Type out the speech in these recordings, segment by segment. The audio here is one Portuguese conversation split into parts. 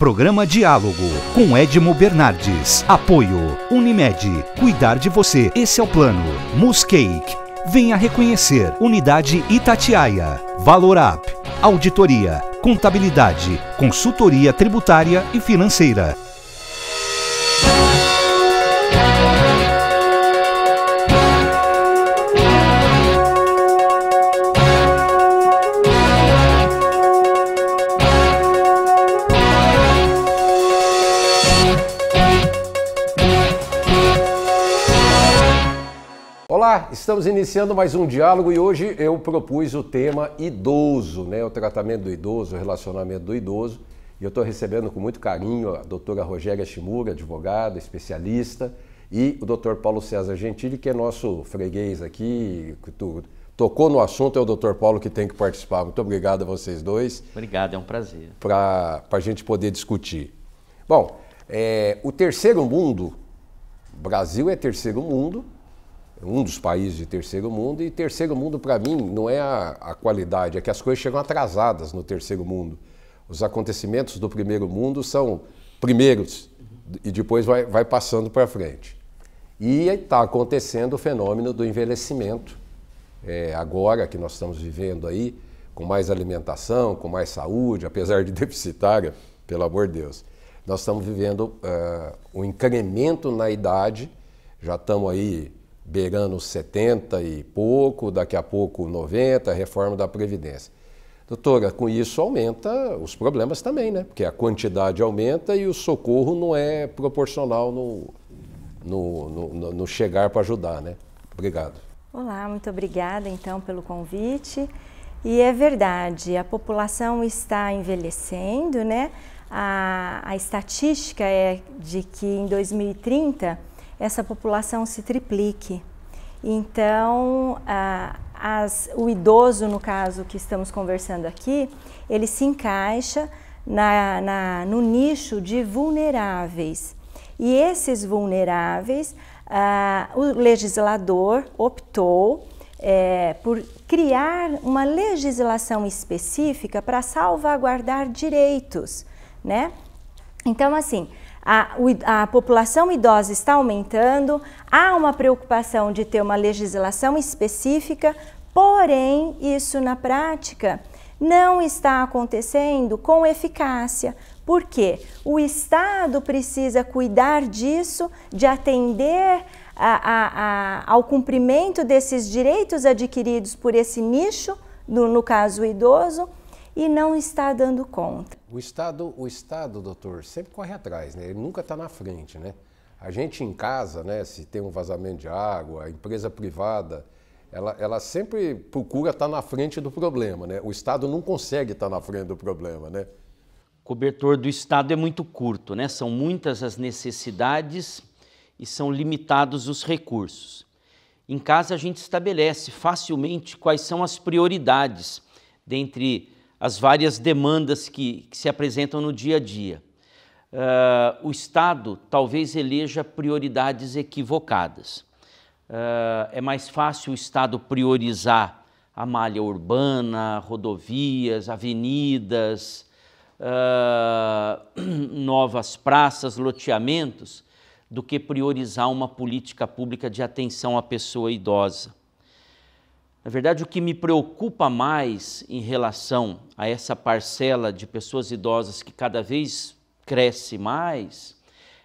Programa Diálogo com Edmo Bernardes. Apoio Unimed. Cuidar de você. Esse é o plano. Muscake. Venha reconhecer. Unidade Itatiaia. Valorap. Auditoria. Contabilidade. Consultoria tributária e financeira. Olá, estamos iniciando mais um diálogo e hoje eu propus o tema idoso, né? O tratamento do idoso, o relacionamento do idoso. E eu estou recebendo com muito carinho a doutora Rogéria Shimura, advogada, especialista, e o doutor Paulo César Gentili, que é nosso freguês aqui, tocou no assunto, é o doutor Paulo que tem que participar. Muito obrigado a vocês dois. Obrigado, é um prazer. Para a gente poder discutir. Bom, o terceiro mundo, o Brasil é terceiro mundo, um dos países de terceiro mundo, e terceiro mundo para mim não é a qualidade, é que as coisas chegam atrasadas no terceiro mundo. Os acontecimentos do primeiro mundo são primeiros e depois vai passando para frente. E está acontecendo o fenômeno do envelhecimento, agora que nós estamos vivendo aí, com mais alimentação, com mais saúde, apesar de deficitária, pelo amor de Deus. Nós estamos vivendo um incremento na idade, já estamos aí beirando 70 e pouco, daqui a pouco 90, a reforma da Previdência. Doutora, com isso aumenta os problemas também, né? Porque a quantidade aumenta e o socorro não é proporcional no chegar para ajudar, né? Obrigado. Olá, muito obrigada então pelo convite. E é verdade, a população está envelhecendo, né? A estatística é de que em 2030 essa população se triplique. Então, o idoso, no caso que estamos conversando aqui, ele se encaixa no nicho de vulneráveis. E esses vulneráveis, o legislador optou por criar uma legislação específica para salvaguardar direitos, né? Então, assim, a população idosa está aumentando, há uma preocupação de ter uma legislação específica, porém, isso na prática não está acontecendo com eficácia. Por quê? O Estado precisa cuidar disso, de atender ao cumprimento desses direitos adquiridos por esse nicho, no caso o idoso, e não está dando conta. O Estado, doutor, sempre corre atrás, né? Ele nunca está na frente, né? A gente em casa, né, se tem um vazamento de água, a empresa privada, ela sempre procura estar na frente do problema, né? O Estado não consegue estar na frente do problema, né? O cobertor do Estado é muito curto, né? São muitas as necessidades e são limitados os recursos. Em casa a gente estabelece facilmente quais são as prioridades dentre as várias demandas que se apresentam no dia a dia. O Estado talvez eleja prioridades equivocadas. É mais fácil o Estado priorizar a malha urbana, rodovias, avenidas, novas praças, loteamentos, do que priorizar uma política pública de atenção à pessoa idosa. Na verdade, o que me preocupa mais em relação a essa parcela de pessoas idosas que cada vez cresce mais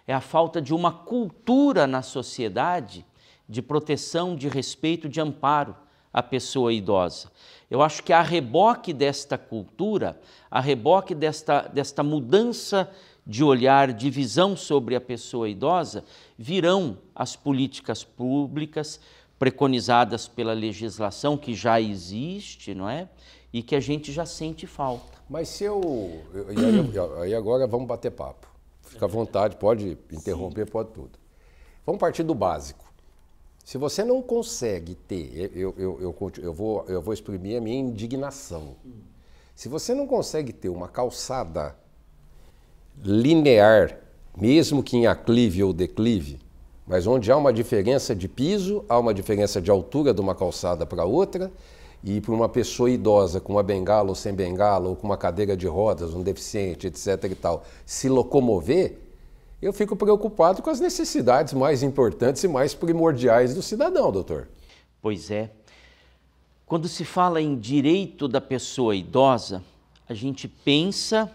é a falta de uma cultura na sociedade de proteção, de respeito, de amparo à pessoa idosa. Eu acho que a reboque desta cultura, a reboque desta mudança de olhar, de visão sobre a pessoa idosa, virão as políticas públicas preconizadas pela legislação que já existe, não é? E que a gente já sente falta. Mas se aí agora vamos bater papo. Fica à vontade, pode interromper, sim. Pode tudo. Vamos partir do básico. Se você não consegue ter, eu vou exprimir a minha indignação. Se você não consegue ter uma calçada linear, mesmo que em aclive ou declive, mas onde há uma diferença de piso, há uma diferença de altura de uma calçada para outra, e para uma pessoa idosa com uma bengala ou sem bengala, ou com uma cadeira de rodas, um deficiente, etc. e tal, se locomover, eu fico preocupado com as necessidades mais importantes e mais primordiais do cidadão, doutor. Pois é. Quando se fala em direito da pessoa idosa, a gente pensa,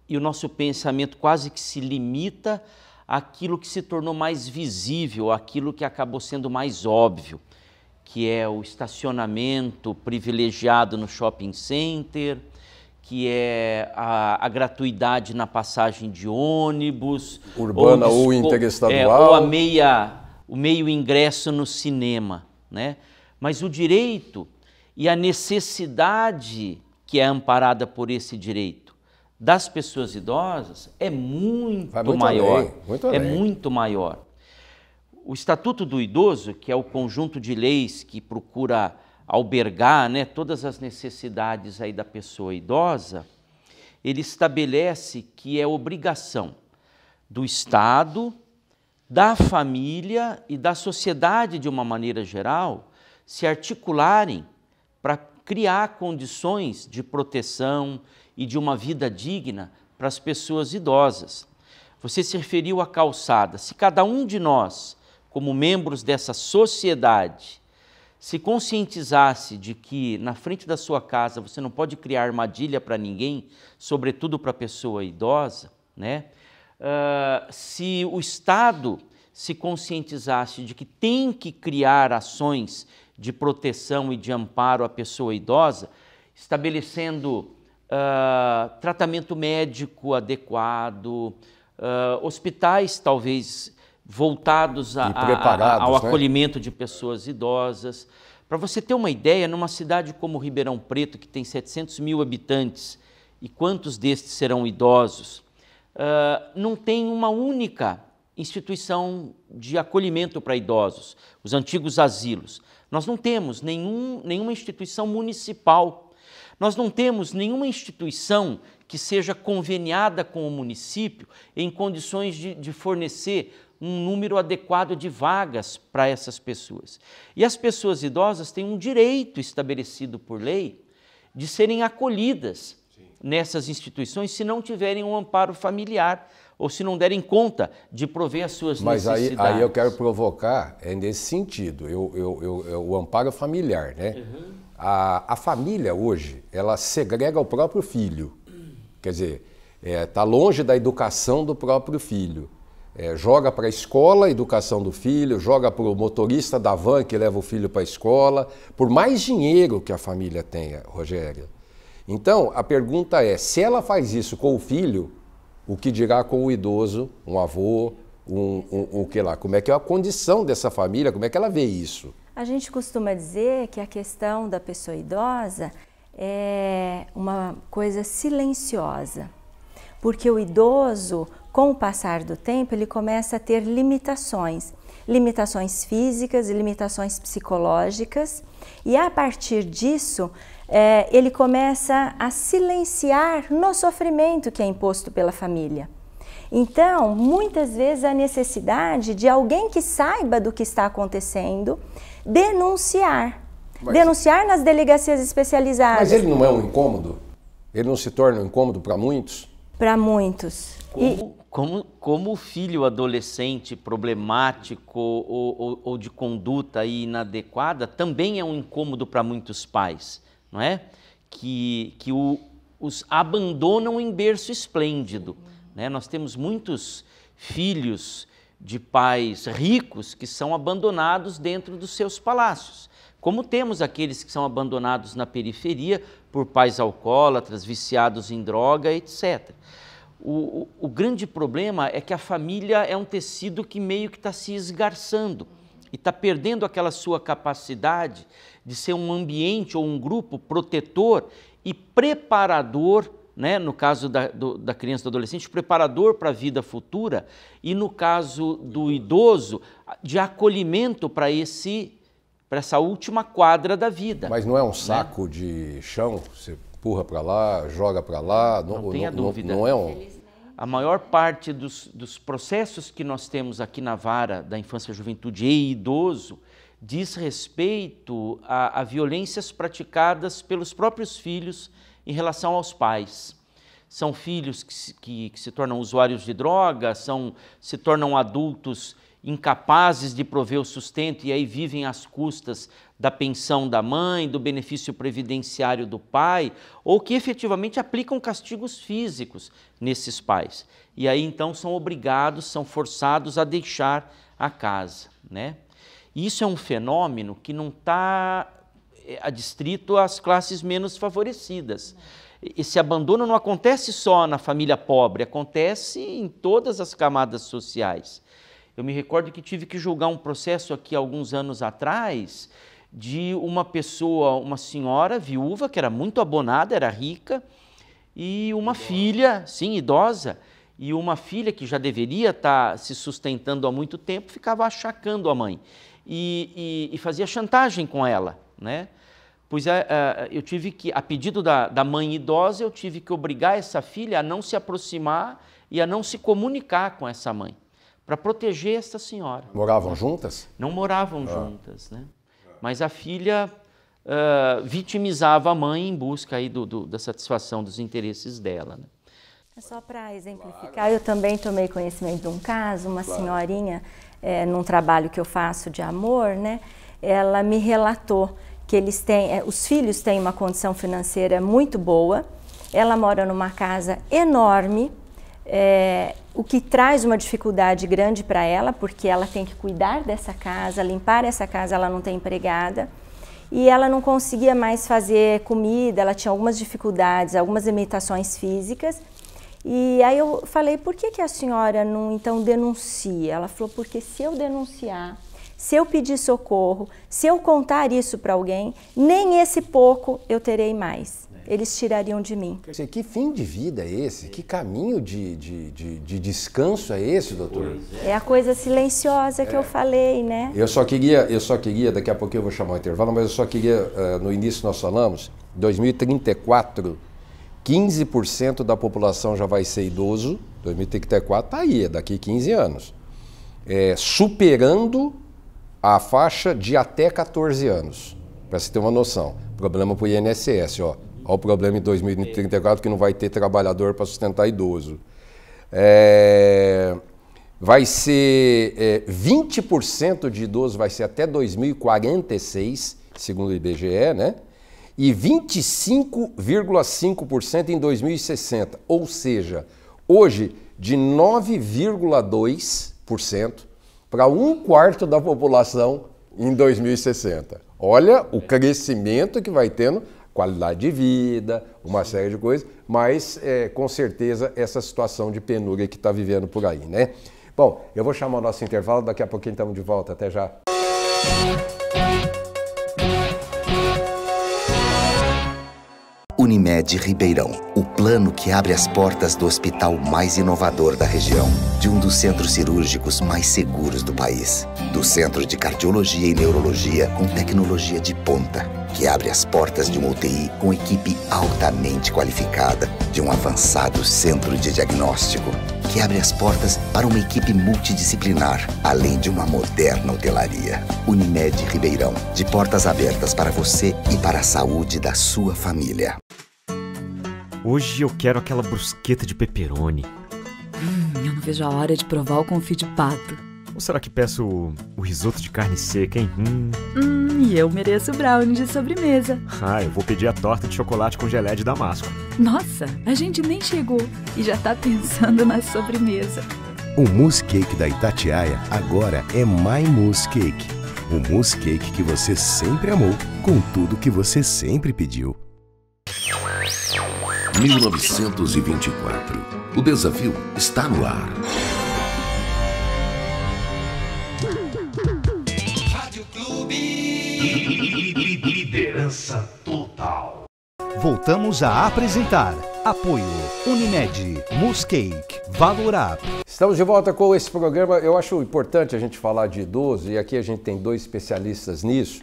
e o nosso pensamento quase que se limita àquilo que se tornou mais visível, àquilo que acabou sendo mais óbvio, que é o estacionamento privilegiado no shopping center, que é a gratuidade na passagem de ônibus, urbana ou interestadual, ou o meio ingresso no cinema, né? Mas o direito e a necessidade que é amparada por esse direito das pessoas idosas é muito maior. Além, muito além. É muito maior. O Estatuto do Idoso, que é o conjunto de leis que procura albergar, né, todas as necessidades aí da pessoa idosa, ele estabelece que é obrigação do Estado, da família e da sociedade de uma maneira geral se articularem para criar condições de proteção e de uma vida digna para as pessoas idosas. Você se referiu à calçada. Se cada um de nós, como membros dessa sociedade, se conscientizasse de que na frente da sua casa você não pode criar armadilha para ninguém, sobretudo para a pessoa idosa, né? Se o Estado se conscientizasse de que tem que criar ações de proteção e de amparo à pessoa idosa, estabelecendo tratamento médico adequado, hospitais talvez voltados ao acolhimento de pessoas idosas. Para você ter uma ideia, numa cidade como Ribeirão Preto, que tem 700 mil habitantes, e quantos destes serão idosos, não tem uma única instituição de acolhimento para idosos, os antigos asilos. Nós não temos nenhuma instituição municipal, nós não temos nenhuma instituição que seja conveniada com o município em condições de fornecer um número adequado de vagas para essas pessoas. E as pessoas idosas têm um direito estabelecido por lei de serem acolhidas nessas instituições se não tiverem um amparo familiar ou se não derem conta de prover as suas necessidades. Mas aí eu quero provocar nesse sentido, o amparo familiar, né? Uhum. A família hoje, ela segrega o próprio filho, quer dizer, está longe da educação do próprio filho. Joga para a escola a educação do filho, joga para o motorista da van que leva o filho para a escola, por mais dinheiro que a família tenha, Rogério. Então, a pergunta é, se ela faz isso com o filho, o que dirá com o idoso, um avô, como é que é a condição dessa família, como é que ela vê isso? A gente costuma dizer que a questão da pessoa idosa é uma coisa silenciosa, porque o idoso, com o passar do tempo, ele começa a ter limitações físicas e limitações psicológicas, e a partir disso, ele começa a silenciar no sofrimento que é imposto pela família. Então, muitas vezes a necessidade de alguém que saiba do que está acontecendo, denunciar nas delegacias especializadas. Mas ele não é um incômodo? Ele não se torna um incômodo para muitos? Para muitos. Como o filho adolescente problemático ou de conduta inadequada também é um incômodo para muitos pais, não é? Que os abandonam em berço esplêndido, né? Nós temos muitos filhos de pais ricos que são abandonados dentro dos seus palácios, como temos aqueles que são abandonados na periferia por pais alcoólatras, viciados em droga, etc. O grande problema é que a família é um tecido que meio que está se esgarçando e está perdendo aquela sua capacidade de ser um ambiente ou um grupo protetor e preparador, né, no caso da criança e do adolescente, preparador para a vida futura, e no caso do idoso, de acolhimento para essa última quadra da vida. Mas não é um saco, né, de chão? Você empurra para lá, joga para lá? Não tenha dúvida. Não é um... A maior parte dos processos que nós temos aqui na Vara da Infância, Juventude e Idoso diz respeito a violências praticadas pelos próprios filhos em relação aos pais. São filhos que se tornam usuários de droga, se tornam adultos incapazes de prover o sustento e aí vivem às custas da pensão da mãe, do benefício previdenciário do pai, ou que efetivamente aplicam castigos físicos nesses pais. E aí então são obrigados, são forçados a deixar a casa, né? E isso é um fenômeno que não está adstrito às classes menos favorecidas. Esse abandono não acontece só na família pobre, acontece em todas as camadas sociais. Eu me recordo que tive que julgar um processo aqui alguns anos atrás de uma pessoa, uma senhora viúva, que era muito abonada, era rica, e uma filha, sim, idosa, e uma filha que já deveria estar se sustentando há muito tempo, ficava achacando a mãe e fazia chantagem com ela, né? Pois eu tive que, a pedido da mãe idosa, eu tive que obrigar essa filha a não se aproximar e a não se comunicar com essa mãe, para proteger essa senhora. Moravam juntas? Não moravam juntas, né? Mas a filha vitimizava a mãe em busca aí da satisfação dos interesses dela, né? Só para exemplificar, eu também tomei conhecimento de um caso, uma senhorinha, num trabalho que eu faço de amor, né? Ela me relatou que os filhos têm uma condição financeira muito boa, ela mora numa casa enorme, o que traz uma dificuldade grande para ela, porque ela tem que cuidar dessa casa, limpar essa casa, ela não tem empregada, e ela não conseguia mais fazer comida, ela tinha algumas dificuldades, algumas limitações físicas. E aí eu falei, por que a senhora não então denuncia? Ela falou, porque se eu denunciar, se eu pedir socorro, se eu contar isso para alguém, nem esse pouco eu terei mais. Eles tirariam de mim. Quer dizer, que fim de vida é esse? Que caminho de descanso é esse, doutor? É a coisa silenciosa que eu falei, né? Eu só queria, daqui a pouco eu vou chamar o intervalo, mas eu só queria, no início nós falamos, 2034, 15% da população já vai ser idoso, 2034 está aí, é daqui 15 anos, superando a faixa de até 14 anos, para você ter uma noção. Problema para o INSS, ó. Olha o problema em 2034 que não vai ter trabalhador para sustentar idoso. Vai ser 20% de idosos vai ser até 2046, segundo o IBGE, né? E 25,5% em 2060. Ou seja, hoje de 9,2% para 1/4 da população em 2060. Olha o crescimento que vai tendo, qualidade de vida, uma série de coisas, mas com certeza essa situação de penúria que está vivendo por aí, né? Bom, eu vou chamar o nosso intervalo, daqui a pouquinho estamos de volta, até já. Unimed Ribeirão, o plano que abre as portas do hospital mais inovador da região, de um dos centros cirúrgicos mais seguros do país, do centro de cardiologia e neurologia com tecnologia de ponta, que abre as portas de uma UTI com equipe altamente qualificada, de um avançado centro de diagnóstico, que abre as portas para uma equipe multidisciplinar, além de uma moderna hotelaria. Unimed Ribeirão, de portas abertas para você e para a saúde da sua família. Hoje eu quero aquela brusqueta de pepperoni. Eu não vejo a hora de provar o confit de pato. Ou será que peço o risoto de carne seca, hein? E eu mereço o brownie de sobremesa. Eu vou pedir a torta de chocolate com geleia de damasco. Nossa, a gente nem chegou e já tá pensando na sobremesa. O mousse cake da Itatiaia agora é My Mousse Cake. O mousse cake que você sempre amou, com tudo que você sempre pediu. 1924. O desafio está no ar. Rádio Clube. Liderança total. Voltamos a apresentar apoio Unimed, Mousse Cake, Valor Up. Estamos de volta com esse programa. Eu acho importante a gente falar de idoso, e aqui a gente tem 2 especialistas nisso.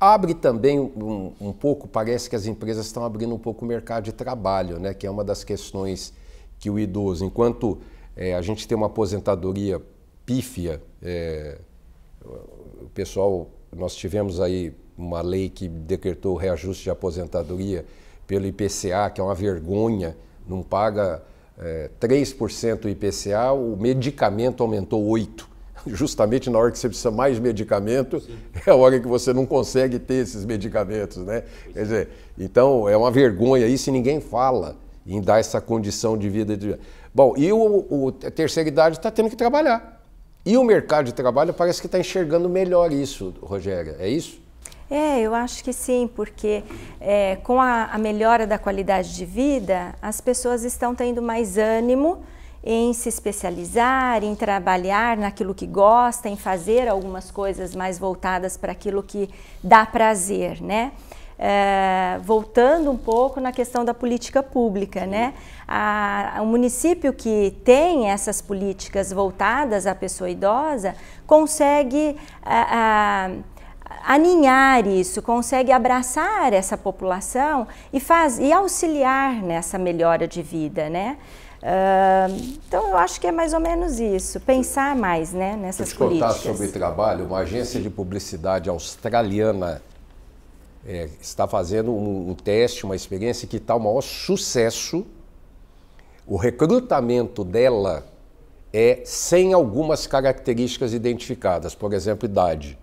Abre também um pouco, parece que as empresas estão abrindo um pouco o mercado de trabalho, né? Que é uma das questões que o idoso, enquanto a gente tem uma aposentadoria pífia. O pessoal, nós tivemos aí uma lei que decretou o reajuste de aposentadoria pelo IPCA, que é uma vergonha, não paga 3% do IPCA, o medicamento aumentou 8%. Justamente na hora que você precisa mais medicamento, sim, é a hora que você não consegue ter esses medicamentos, né? Quer dizer, então é uma vergonha isso e ninguém fala em dar essa condição de vida. Bom, e a terceira idade está tendo que trabalhar. E o mercado de trabalho parece que está enxergando melhor isso, Rogéria, é isso? Eu acho que sim, porque com a melhora da qualidade de vida, as pessoas estão tendo mais ânimo em se especializar, em trabalhar naquilo que gosta, em fazer algumas coisas mais voltadas para aquilo que dá prazer, né? Voltando um pouco na questão da política pública, né? O município que tem essas políticas voltadas à pessoa idosa consegue aninhar isso, consegue abraçar essa população e auxiliar nessa melhora de vida, né? Então eu acho que é mais ou menos isso, pensar mais, né, nessas políticas. Deixa eu te contar sobre trabalho. Uma agência de publicidade australiana está fazendo um teste, uma experiência que está o maior sucesso. O recrutamento dela é sem algumas características identificadas, por exemplo, idade.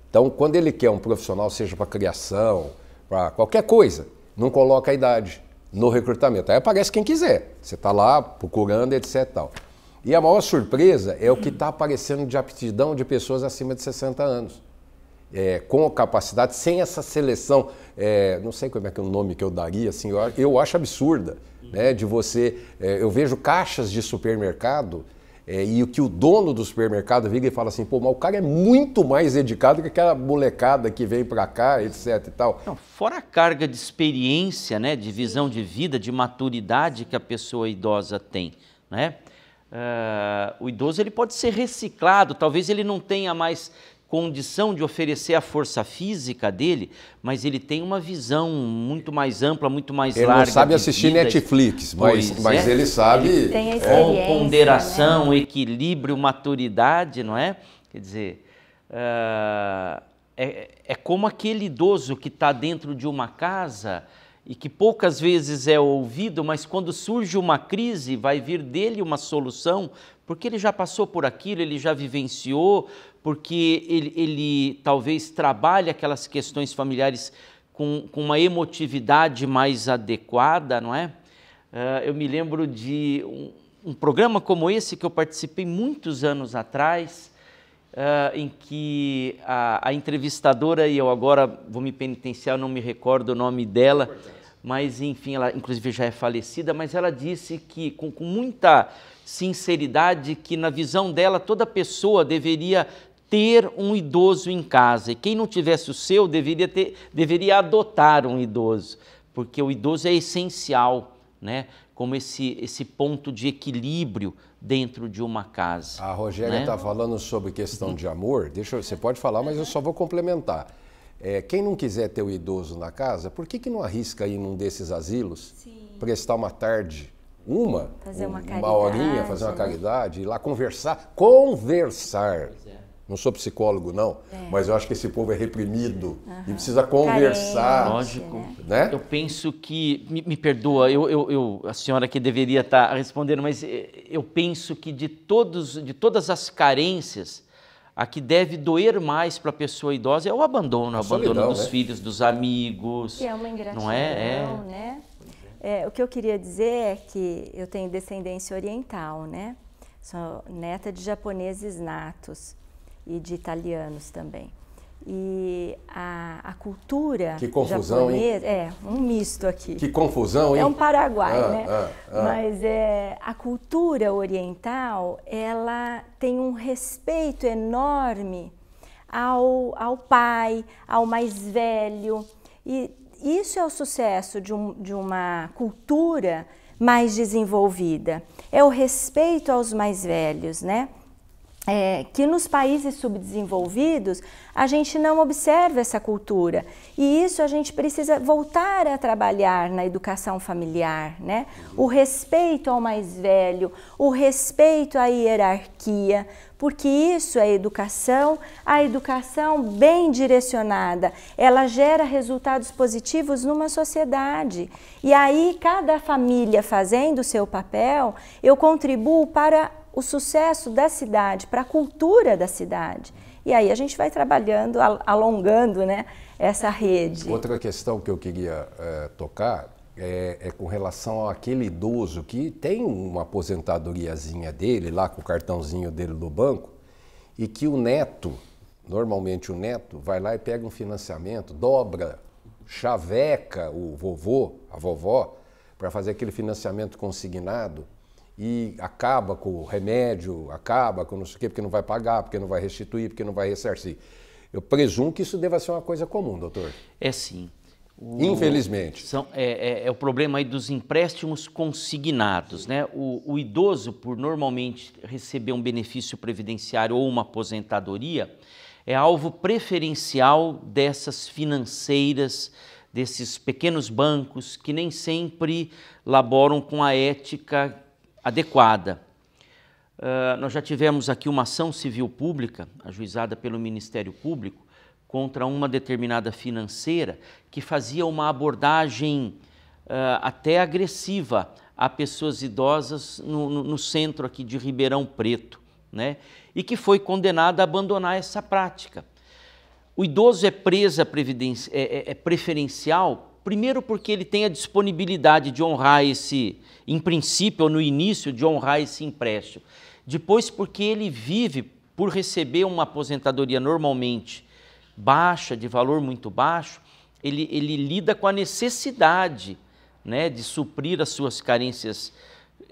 Então, quando ele quer um profissional, seja para criação, para qualquer coisa, não coloca a idade no recrutamento. Aí aparece quem quiser. Você está lá procurando, etc. Tal. E a maior surpresa é o que está aparecendo de aptidão de pessoas acima de 60 anos. Com capacidade, sem essa seleção, não sei como é que é o nome que eu daria, assim, eu acho absurda, né, de você... eu vejo caixas de supermercado e o que o dono do supermercado vira e fala assim, pô, mas o cara é muito mais dedicado que aquela molecada que vem para cá, etc e tal. Não, fora a carga de experiência, né, de visão de vida, de maturidade que a pessoa idosa tem, né? O idoso ele pode ser reciclado, talvez ele não tenha mais condição de oferecer a força física dele, mas ele tem uma visão muito mais ampla, muito mais larga. Ele não sabe assistir Netflix, mas ele sabe... Ele tem a experiência, com ponderação, né? equilíbrio, maturidade, não é? Quer dizer, é como aquele idoso que está dentro de uma casa e que poucas vezes é ouvido, mas quando surge uma crise, vai vir dele uma solução, porque ele já passou por aquilo, ele já vivenciou, porque ele talvez trabalhe aquelas questões familiares com uma emotividade mais adequada, não é? Eu me lembro de um programa como esse que eu participei muitos anos atrás, em que a entrevistadora, e eu agora vou me penitenciar, não me recordo o nome dela, mas enfim, ela inclusive já é falecida, mas ela disse que com muita sinceridade que na visão dela toda pessoa deveria ter um idoso em casa, e quem não tivesse o seu deveria adotar um idoso, porque o idoso é essencial, né? Como esse ponto de equilíbrio dentro de uma casa. A Rogéria está falando sobre questão de amor, você pode falar, mas eu só vou complementar. Quem não quiser ter o idoso na casa, por que não arrisca ir num desses asilos, prestar uma tarde, fazer uma horinha, fazer uma caridade, ir lá conversar. Não sou psicólogo, não, mas eu acho que esse povo é reprimido e precisa conversar. Carente, lógico, né? Eu penso que, me perdoa, a senhora que deveria estar respondendo, mas eu penso que de todas as carências, a que deve doer mais para a pessoa idosa é o abandono, solidão, dos né? filhos, dos amigos. Que é uma ingratidão, não é? Né? O que eu queria dizer é que eu tenho descendência oriental, né? Sou neta de japoneses natos e de italianos também. E a cultura que confusão, japonesa... hein? Um misto aqui. Que confusão, hein? É um Paraguai, né? Mas a cultura oriental, ela tem um respeito enorme ao pai, ao mais velho. E isso é o sucesso de uma cultura mais desenvolvida. É o respeito aos mais velhos, né? que nos países subdesenvolvidos a gente não observa essa cultura, e isso a gente precisa voltar a trabalhar na educação familiar, né? O respeito ao mais velho, o respeito à hierarquia, porque isso é educação. A educação bem direcionada, ela gera resultados positivos numa sociedade, e aí cada família fazendo o seu papel, eu contribuo para o sucesso da cidade, para a cultura da cidade. E aí a gente vai trabalhando, alongando, né, essa rede. Outra questão que eu queria tocar é com relação àquele idoso que tem uma aposentadoriazinha dele, lá com o cartãozinho dele do banco, e que o neto, normalmente o neto, vai lá e pega um financiamento, dobra, chaveca o vovô, a vovó, para fazer aquele financiamento consignado, e acaba com o remédio, acaba com não sei o quê, porque não vai pagar, porque não vai restituir, porque não vai ressarcir. Eu presumo que isso deva ser uma coisa comum, doutor. É sim. Infelizmente. É o problema aí dos empréstimos consignados, né? O idoso, por normalmente receber um benefício previdenciário ou uma aposentadoria, é alvo preferencial dessas financeiras, desses pequenos bancos que nem sempre laboram com a ética adequada. Nós já tivemos aqui uma ação civil pública, ajuizada pelo Ministério Público, contra uma determinada financeira que fazia uma abordagem até agressiva a pessoas idosas no centro aqui de Ribeirão Preto, né? E que foi condenada a abandonar essa prática. O idoso é preferencial, primeiro porque ele tem a disponibilidade de honrar em princípio ou no início, de honrar esse empréstimo. Depois porque ele vive, por receber uma aposentadoria normalmente baixa, de valor muito baixo, ele lida com a necessidade, né, de suprir as suas carências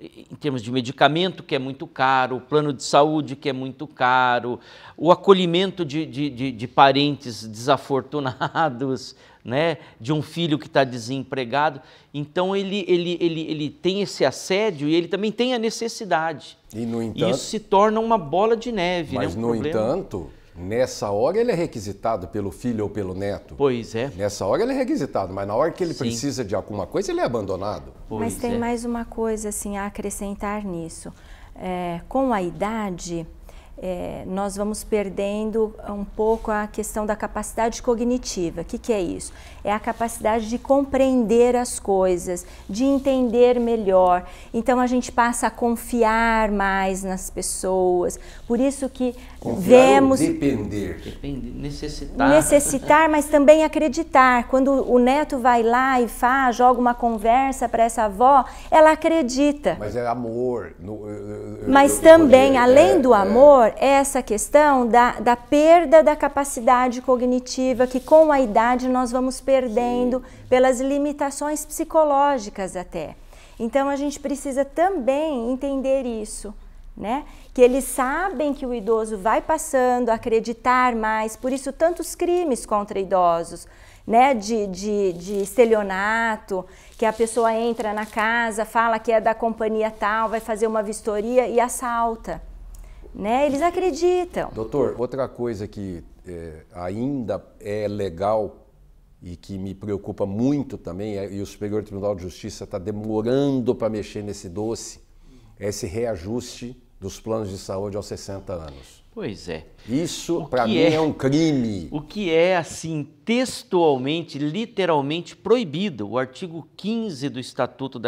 em termos de medicamento, que é muito caro, o plano de saúde, que é muito caro, o acolhimento de parentes desafortunados, né, de um filho que está desempregado. Então ele tem esse assédio e ele também tem a necessidade. E no entanto, isso se torna uma bola de neve. Mas né, no entanto, nessa hora ele é requisitado pelo filho ou pelo neto. Pois é. Nessa hora ele é requisitado, mas na hora que ele precisa de alguma coisa, ele é abandonado. Mas tem mais uma coisa assim, a acrescentar nisso. Com a idade, nós vamos perdendo um pouco a questão da capacidade cognitiva. O que é isso? É a capacidade de compreender as coisas, de entender melhor. Então a gente passa a confiar mais nas pessoas. Por isso que vemos... Depender. Necessitar, mas também acreditar. Quando o neto vai lá e joga uma conversa para essa avó, ela acredita. Mas é amor. Mas também, além do amor, essa questão da perda da capacidade cognitiva, que com a idade nós vamos perdendo pelas limitações psicológicas até. Então a gente precisa também entender isso, né? Que eles sabem que o idoso vai passando a acreditar mais, por isso tantos crimes contra idosos, né? De estelionato, que a pessoa entra na casa, fala que é da companhia tal, vai fazer uma vistoria e assalta. Né? Eles acreditam. Doutor, outra coisa que ainda é legal e que me preocupa muito também, e o Superior Tribunal de Justiça está demorando para mexer nesse doce, é esse reajuste dos planos de saúde aos 60 anos. Pois é. Isso, para mim, é um crime. O que é, assim, textualmente, literalmente proibido. O artigo 15 do Estatuto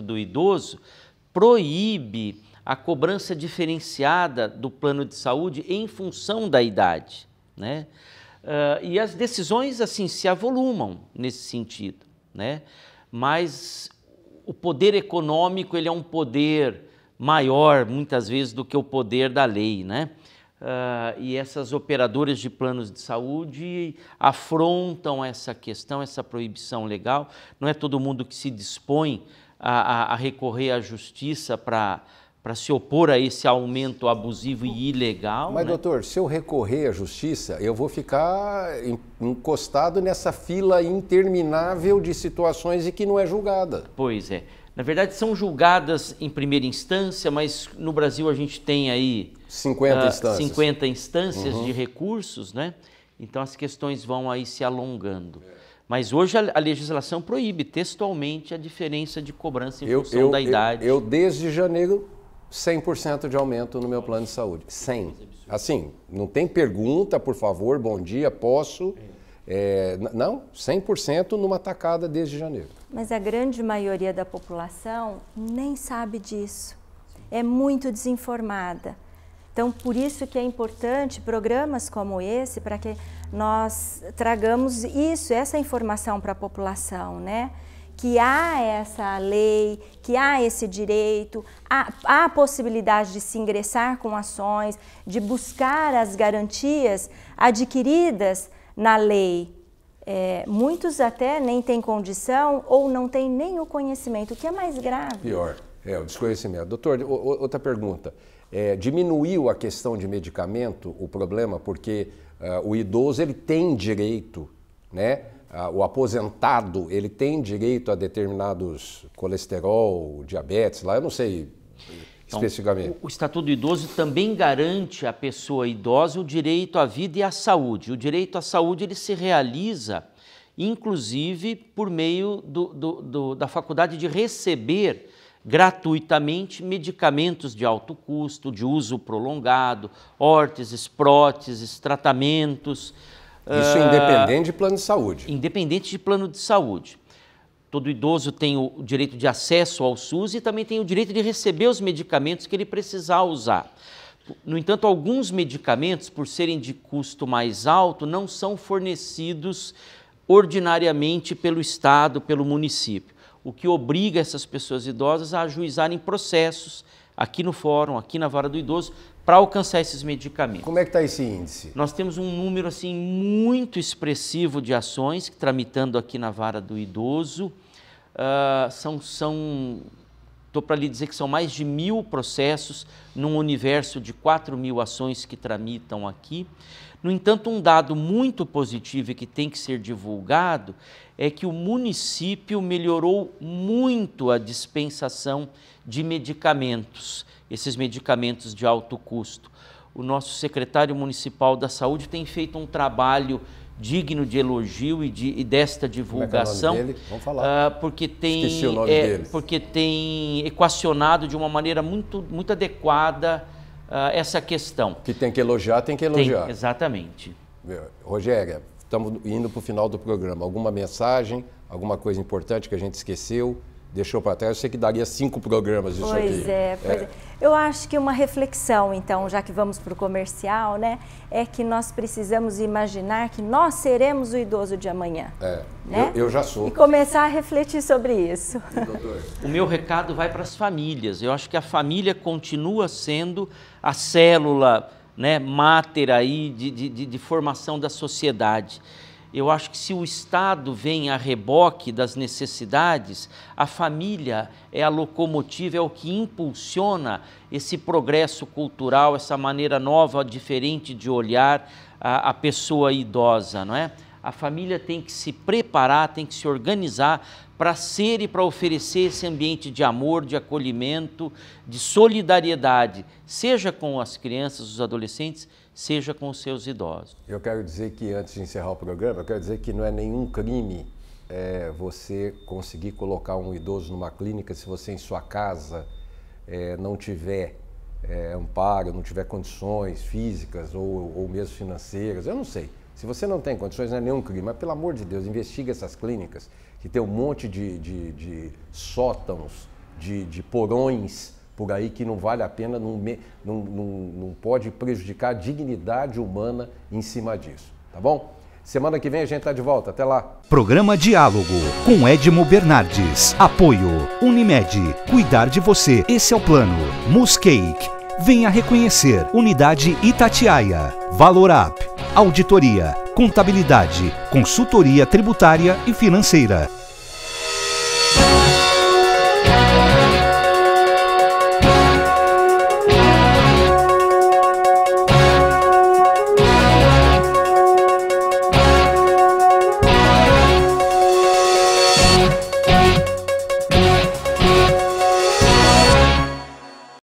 do Idoso proíbe a cobrança diferenciada do plano de saúde em função da idade, né? E as decisões, assim, se avolumam nesse sentido, né? Mas o poder econômico, ele é um poder maior, muitas vezes, do que o poder da lei, né? E essas operadoras de planos de saúde afrontam essa questão, essa proibição legal. Não é todo mundo que se dispõe a recorrer à justiça para se opor a esse aumento abusivo e ilegal. Mas, né? doutor, se eu recorrer à justiça, eu vou ficar encostado nessa fila interminável de situações em que não é julgada. Pois é. Na verdade, são julgadas em primeira instância, mas no Brasil a gente tem aí 50 instâncias de recursos, né? Então as questões vão aí se alongando. Mas hoje a legislação proíbe textualmente a diferença de cobrança em função da idade. Eu, desde janeiro, 100% de aumento no meu plano de saúde. 100%. Assim, não tem pergunta, por favor, bom dia, posso... não, 100% numa tacada desde janeiro. Mas a grande maioria da população nem sabe disso, é muito desinformada. Então, por isso que é importante programas como esse, para que nós tragamos essa informação para a população, né? Que há essa lei, que há esse direito, há a possibilidade de se ingressar com ações, de buscar as garantias adquiridas na lei. Muitos até nem têm condição ou não têm nem o conhecimento, o que é mais grave. Pior, o desconhecimento. Doutor, outra pergunta. Diminuiu a questão de medicamento, o problema, porque o idoso ele tem direito, né? O aposentado ele tem direito a determinados colesterol, diabetes, lá eu não sei especificamente. Então, o Estatuto do Idoso também garante à pessoa idosa o direito à vida e à saúde. O direito à saúde ele se realiza, inclusive, por meio da faculdade de receber gratuitamente medicamentos de alto custo, de uso prolongado, órteses, próteses, tratamentos. Isso independente de plano de saúde. Independente de plano de saúde. Todo idoso tem o direito de acesso ao SUS e também tem o direito de receber os medicamentos que ele precisar usar. No entanto, alguns medicamentos, por serem de custo mais alto, não são fornecidos ordinariamente pelo Estado, pelo município, o que obriga essas pessoas idosas a ajuizarem processos aqui no fórum, aqui na Vara do Idoso, para alcançar esses medicamentos. Como é que está esse índice? Nós temos um número assim, muito expressivo de ações tramitando aqui na Vara do Idoso. Estou para lhe dizer que são mais de 1.000 processos num universo de 4.000 ações que tramitam aqui. No entanto, um dado muito positivo e que tem que ser divulgado é que o município melhorou muito a dispensação de medicamentos, esses medicamentos de alto custo. O nosso secretário municipal da Saúde tem feito um trabalho digno de elogio e desta divulgação. Como é que é o nome dele? Vamos falar. Esqueci o nome dele. Porque tem equacionado de uma maneira muito adequada essa questão. Que tem que elogiar, tem que elogiar. Exatamente. Rogéria, estamos indo para o final do programa. Alguma mensagem, alguma coisa importante que a gente esqueceu, deixou para trás? Eu sei que daria 5 programas isso aqui. Pois é. Eu acho que uma reflexão, então, já que vamos para o comercial, né, é que nós precisamos imaginar que nós seremos o idoso de amanhã. Né? Eu já sou. E começar a refletir sobre isso. O meu recado vai para as famílias. Eu acho que a família continua sendo a célula, né, máter aí de formação da sociedade. Eu acho que se o Estado vem a reboque das necessidades, a família é a locomotiva, é o que impulsiona esse progresso cultural, essa maneira nova, diferente de olhar a pessoa idosa, não é? A família tem que se preparar, tem que se organizar para ser e para oferecer esse ambiente de amor, de acolhimento, de solidariedade, seja com as crianças, os adolescentes, seja com os seus idosos. Eu quero dizer que, antes de encerrar o programa, eu quero dizer que não é nenhum crime você conseguir colocar um idoso numa clínica se você em sua casa não tiver amparo, não tiver condições físicas ou mesmo financeiras, eu não sei. Se você não tem condições, não é nenhum crime, mas pelo amor de Deus, investiga essas clínicas que tem um monte de sótãos, de porões por aí que não vale a pena, não pode prejudicar a dignidade humana em cima disso, tá bom? Semana que vem a gente tá de volta, até lá. Programa Diálogo com Edmo Bernardes. Apoio Unimed, cuidar de você, esse é o plano. Muscake, venha reconhecer. Unidade Itatiaia. Valorap, auditoria, contabilidade, consultoria tributária e financeira.